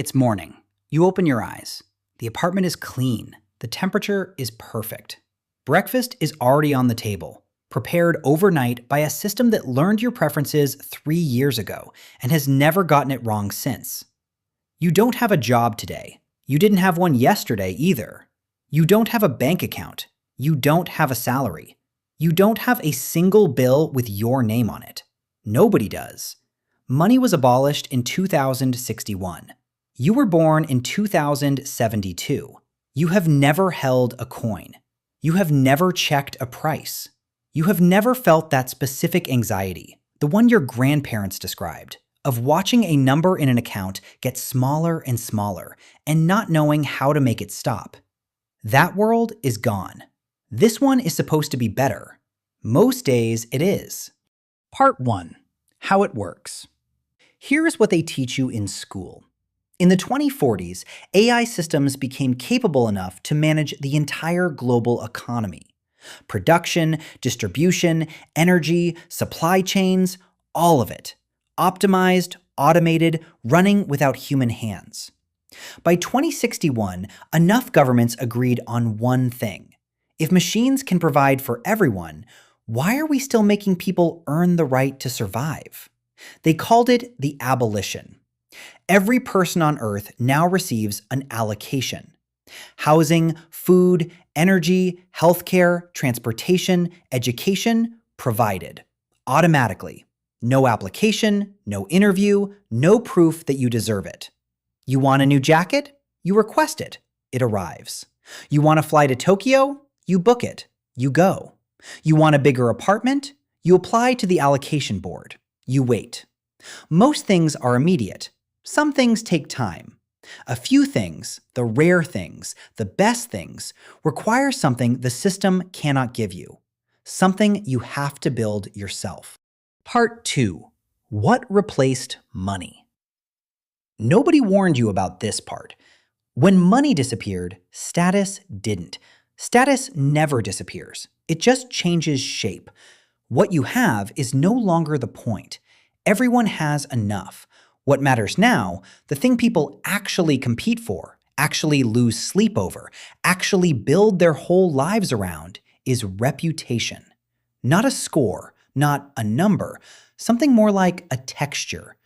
It's morning. You open your eyes. The apartment is clean. The temperature is perfect. Breakfast is already on the table, prepared overnight by a system that learned your preferences 3 years ago and has never gotten it wrong since. You don't have a job today. You didn't have one yesterday either. You don't have a bank account. You don't have a salary. You don't have a single bill with your name on it. Nobody does. Money was abolished in 2061. You were born in 2072. You have never held a coin. You have never checked a price. You have never felt that specific anxiety, the one your grandparents described, of watching a number in an account get smaller and smaller and not knowing how to make it stop. That world is gone. This one is supposed to be better. Most days it is. Part 1. How it works. Here is what they teach you in school. In the 2040s, AI systems became capable enough to manage the entire global economy. Production, distribution, energy, supply chains, all of it. Optimized, automated, running without human hands. By 2061, enough governments agreed on one thing. If machines can provide for everyone, why are we still making people earn the right to survive? They called it the abolition. Every person on Earth now receives an allocation. Housing, food, energy, healthcare, transportation, education provided. Automatically. No application, no interview, no proof that you deserve it. You want a new jacket? You request it. It arrives. You want to fly to Tokyo? You book it. You go. You want a bigger apartment? You apply to the allocation board. You wait. Most things are immediate. Some things take time. A few things, the rare things, the best things, require something the system cannot give you. Something you have to build yourself. Part 2. What replaced money? Nobody warned you about this part. When money disappeared, status didn't. Status never disappears. It just changes shape. What you have is no longer the point. Everyone has enough. What matters now, the thing people actually compete for, actually lose sleep over, actually build their whole lives around, is reputation. Not a score, not a number, something more like a texture.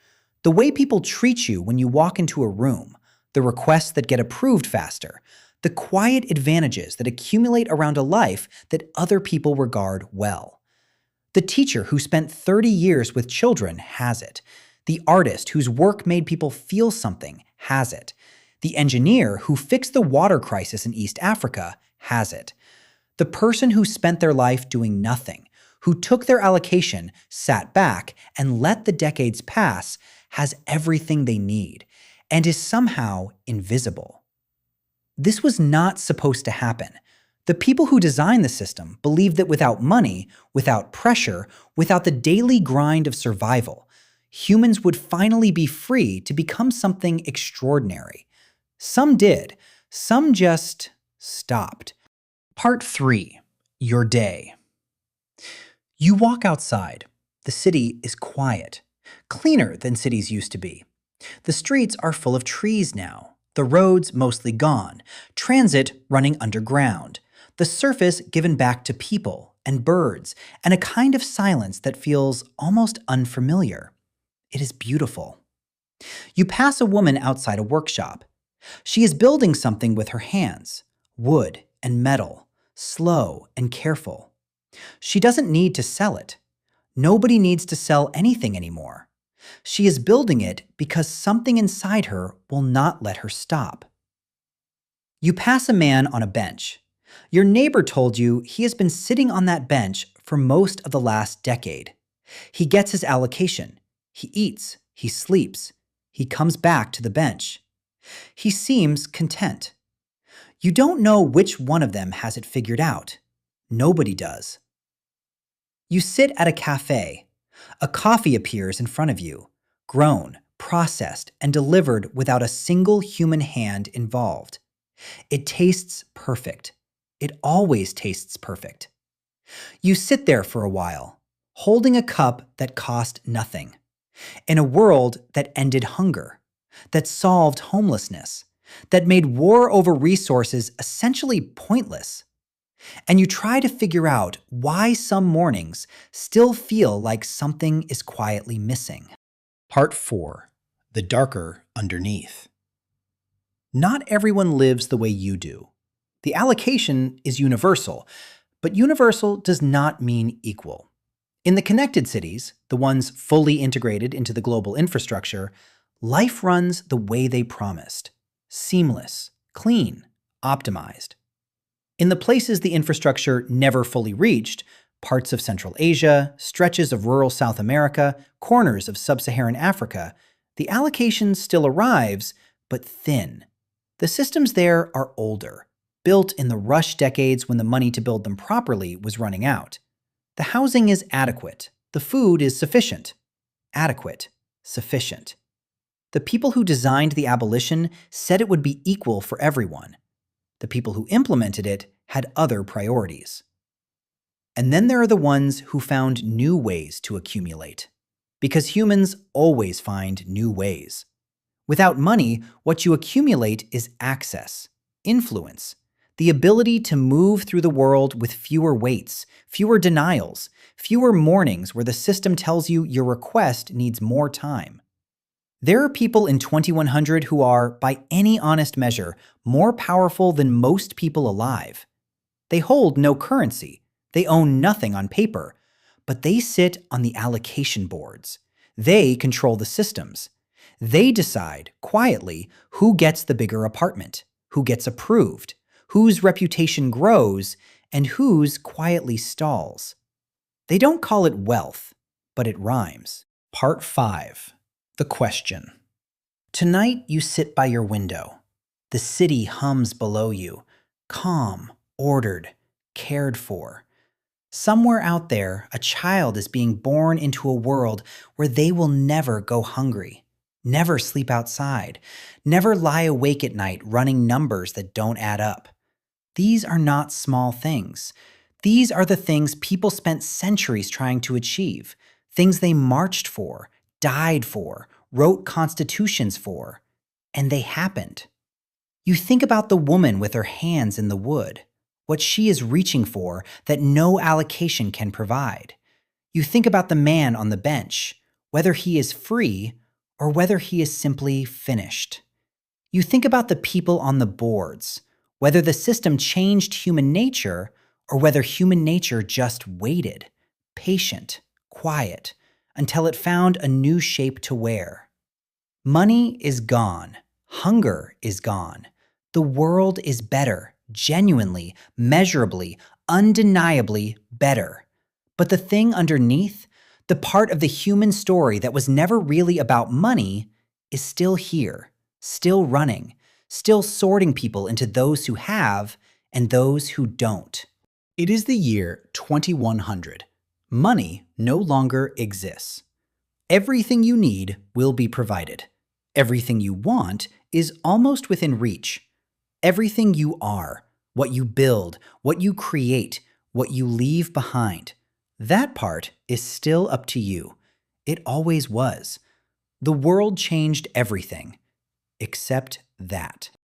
The way people treat you when you walk into a room, the requests that get approved faster, the quiet advantages that accumulate around a life that other people regard well. The teacher who spent 30 years with children has it. The artist whose work made people feel something has it. The engineer who fixed the water crisis in East Africa has it. The person who spent their life doing nothing, who took their allocation, sat back, and let the decades pass, has everything they need, and is somehow invisible. This was not supposed to happen. The people who designed the system believed that without money, without pressure, without the daily grind of survival, humans would finally be free to become something extraordinary. Some did. Some just stopped. Part 3. Your day. You walk outside. The city is quiet, cleaner than cities used to be. The streets are full of trees now, the roads mostly gone, transit running underground, the surface given back to people and birds, and a kind of silence that feels almost unfamiliar. It is beautiful. You pass a woman outside a workshop. She is building something with her hands, wood and metal, slow and careful. She doesn't need to sell it. Nobody needs to sell anything anymore. She is building it because something inside her will not let her stop. You pass a man on a bench. Your neighbor told you he has been sitting on that bench for most of the last decade. He gets his allocation. He eats. He sleeps. He comes back to the bench. He seems content. You don't know which one of them has it figured out. Nobody does. You sit at a cafe. A coffee appears in front of you, grown, processed, and delivered without a single human hand involved. It tastes perfect. It always tastes perfect. You sit there for a while, holding a cup that cost nothing. In a world that ended hunger, that solved homelessness, that made war over resources essentially pointless. And you try to figure out why some mornings still feel like something is quietly missing. Part 4. The darker underneath. Not everyone lives the way you do. The allocation is universal, but universal does not mean equal. In the connected cities, the ones fully integrated into the global infrastructure, life runs the way they promised: seamless, clean, optimized. In the places the infrastructure never fully reached, parts of Central Asia, stretches of rural South America, corners of sub-Saharan Africa, the allocation still arrives, but thin. The systems there are older, built in the rush decades when the money to build them properly was running out. The housing is adequate. The food is sufficient. Adequate. Sufficient. The people who designed the abolition said it would be equal for everyone. The people who implemented it had other priorities. And then there are the ones who found new ways to accumulate. Because humans always find new ways. Without money, what you accumulate is access, influence, the ability to move through the world with fewer waits, fewer denials, fewer mornings where the system tells you your request needs more time. There are people in 2100 who are, by any honest measure, more powerful than most people alive. They hold no currency, they own nothing on paper, but they sit on the allocation boards. They control the systems. They decide, quietly, who gets the bigger apartment, who gets approved, whose reputation grows, and whose quietly stalls. They don't call it wealth, but it rhymes. Part 5. The question. Tonight you sit by your window. The city hums below you, calm, ordered, cared for. Somewhere out there, a child is being born into a world where they will never go hungry, never sleep outside, never lie awake at night running numbers that don't add up. These are not small things. These are the things people spent centuries trying to achieve, things they marched for, died for, wrote constitutions for, and they happened. You think about the woman with her hands in the wood, what she is reaching for that no allocation can provide. You think about the man on the bench, whether he is free or whether he is simply finished. You think about the people on the boards, whether the system changed human nature or whether human nature just waited, patient, quiet, until it found a new shape to wear. Money is gone. Hunger is gone. The world is better, genuinely, measurably, undeniably better. But the thing underneath, the part of the human story that was never really about money, is still here, still running, still sorting people into those who have and those who don't. It is the year 2100. Money no longer exists. Everything you need will be provided. Everything you want is almost within reach. Everything you are, what you build, what you create, what you leave behind, that part is still up to you. It always was. The world changed everything, except that.